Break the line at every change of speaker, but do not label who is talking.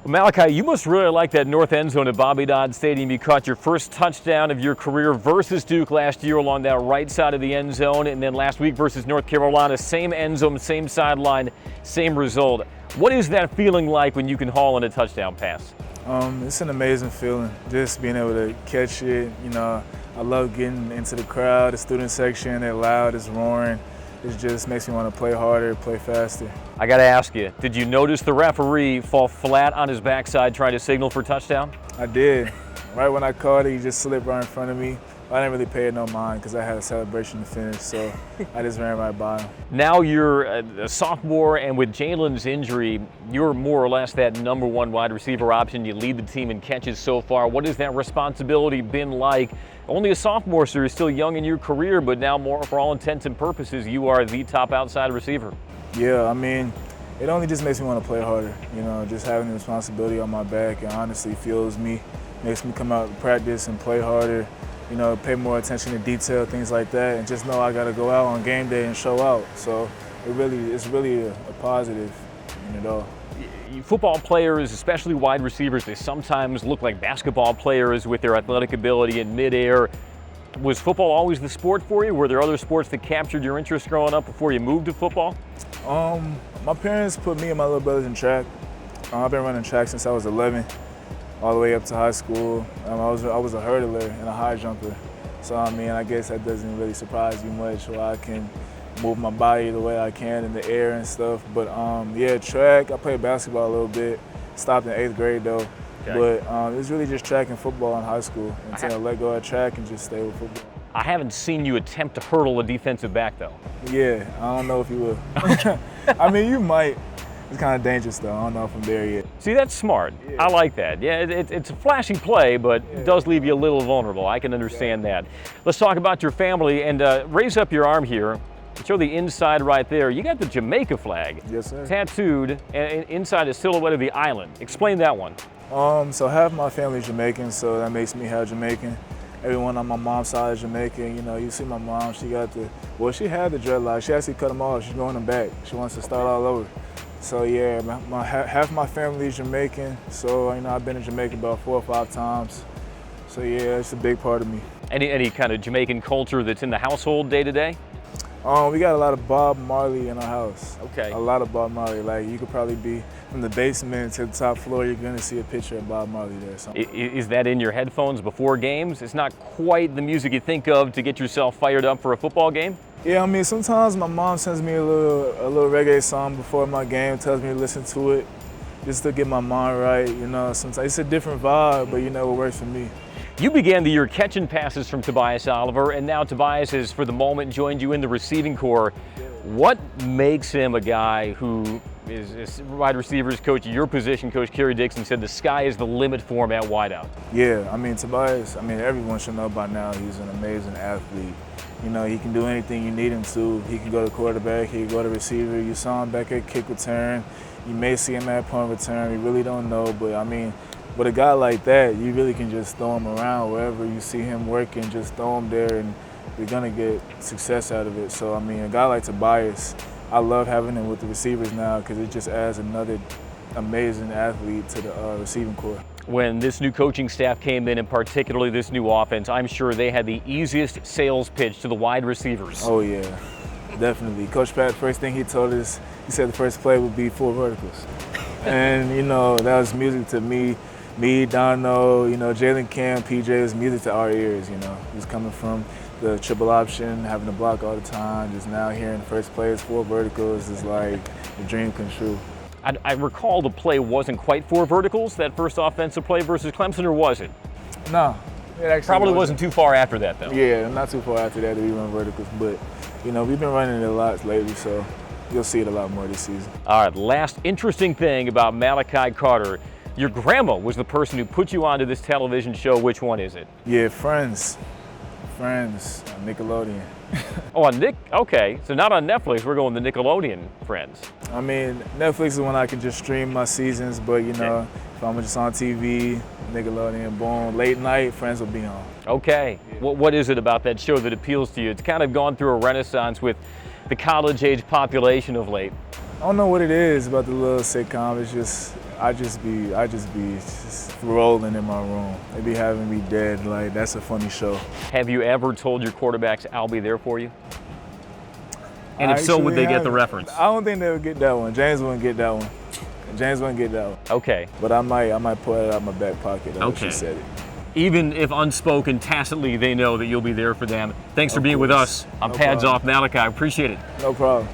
Malachi, you must really like that north end zone at Bobby Dodd Stadium. You caught your first touchdown of your career versus Duke last year along that right side of the end zone, and then last week versus North Carolina, same end zone, same sideline, same result. What is that feeling like when you can haul in a touchdown pass?
It's an amazing feeling, just being able to catch it. You know, I love getting into the crowd, the student section, they're loud, it's roaring. It just makes me want to play harder, play faster.
I got to ask you, did you notice the referee fall flat on his backside trying to signal for touchdown?
I did. Right when I caught it, he just slipped right in front of me. I didn't really pay it no mind because I had a celebration to finish, so I just ran right by him.
Now you're a sophomore, and with Jalen's injury, you're more or less that number one wide receiver option. You lead the team in catches so far. What has that responsibility been like? Only a sophomore, so you're still young in your career, but now more for all intents and purposes, you are the top outside receiver.
Yeah, I mean, it only just makes me want to play harder. You know, just having the responsibility on my back, and honestly fuels me, makes me come out and practice and play harder. You know, pay more attention to detail, things like that, and just know I got to go out on game day and show out. So it's really a positive in it all.
Football players, especially wide receivers, they sometimes look like basketball players with their athletic ability in midair. Was football always the sport for you? Were there other sports that captured your interest growing up before you moved to football?
My parents put me and my little brothers in track. I've been running track since I was 11. All the way up to high school. I was a hurdler and a high jumper. So I mean, I guess that doesn't really surprise you much, where I can move my body the way I can in the air and stuff. But yeah, track, I played basketball a little bit. Stopped in 8th grade though. Okay. But it was really just track and football in high school until I let go of track and just stay with football.
I haven't seen you attempt to hurdle a defensive back though.
Yeah, I don't know if you will. I mean, you might. It's kind of dangerous though. I don't know if I'm there yet.
See, that's smart. Yeah. I like that. Yeah, it's a flashy play, but it does leave you a little vulnerable. I can understand that. Let's talk about your family, and raise up your arm here. Show the inside right there. You got the Jamaica flag.
Yes, sir.
Tattooed and inside a silhouette of the island. Explain that one.
So half my family is Jamaican, so that makes me half Jamaican. Everyone on my mom's side is Jamaican. You know, you see my mom, she had the dreadlocks. She actually cut them off. She's growing them back. She wants to start all over. So yeah, half my family is Jamaican. So you know, I've been in Jamaica about 4 or 5 times. So yeah, it's a big part of me.
Any kind of Jamaican culture that's in the household day to day?
We got a lot of Bob Marley in our house.
Okay.
A lot of Bob Marley. Like you could probably be from the basement to the top floor, you're gonna see a picture of Bob Marley there.
Is that in your headphones before games? It's not quite the music you think of to get yourself fired up for a football game?
Yeah, I mean, sometimes my mom sends me a little reggae song before my game, tells me to listen to it, just to get my mind right. You know, sometimes it's a different vibe, but you know, it works for me.
You began the year catching passes from Tobias Oliver, and now Tobias has, for the moment, joined you in the receiving corps. What makes him a guy who is wide receivers coach, your position coach, Kerry Dixon, said the sky is the limit for him at wideout?
Yeah, I mean, Tobias, everyone should know by now he's an amazing athlete. You know, he can do anything you need him to. He can go to quarterback, he can go to receiver. You saw him back at kick return. You may see him at punt return. You really don't know, but I mean, with a guy like that, you really can just throw him around wherever you see him working, just throw him there and you're gonna get success out of it. So I mean, a guy like Tobias, I love having him with the receivers now because it just adds another amazing athlete to the receiving corps.
When this new coaching staff came in, and particularly this new offense, I'm sure they had the easiest sales pitch to the wide receivers.
Oh yeah, definitely. Coach Pat, first thing he told us, he said the first play would be 4 verticals. And you know, that was music to me, Dono, you know, Jalen, Cam, PJ, was music to our ears, you know. He was coming from the triple option, having to block all the time, just now hearing the first play is 4 verticals is like a dream come true.
I recall the play wasn't quite 4 verticals, that first offensive play versus Clemson, or was it?
No, it actually
probably wasn't too far after that, though.
Yeah, not too far after that we run verticals, but you know, we've been running it a lot lately, so you'll see it a lot more this season. All
right, last interesting thing about Malachi Carter. Your grandma was the person who put you onto this television show. Which one is it?
Yeah, Friends, Nickelodeon.
Oh, on Nick? Okay, so not on Netflix. We're going the Nickelodeon Friends.
I mean, Netflix is when I can just stream my seasons, but you know, if I'm just on TV, Nickelodeon, boom, late night, Friends will be on.
Okay. Yeah. What is it about that show that appeals to you? It's kind of gone through a renaissance with the college-age population of late.
I don't know what it is about the little sitcom. It's just, I just be just rolling in my room. They be having me dead. Like, that's a funny show.
Have you ever told your quarterbacks, I'll be there for you? And if so, would they get the reference?
I don't think they would get that one. James wouldn't get that one. James wouldn't get that one.
Okay.
But I might pull it out of my back pocket when she said it.
Even if unspoken, tacitly, they know that you'll be there for them. Thanks for being with us. I'm Pads Off Malachi. I appreciate it.
No problem.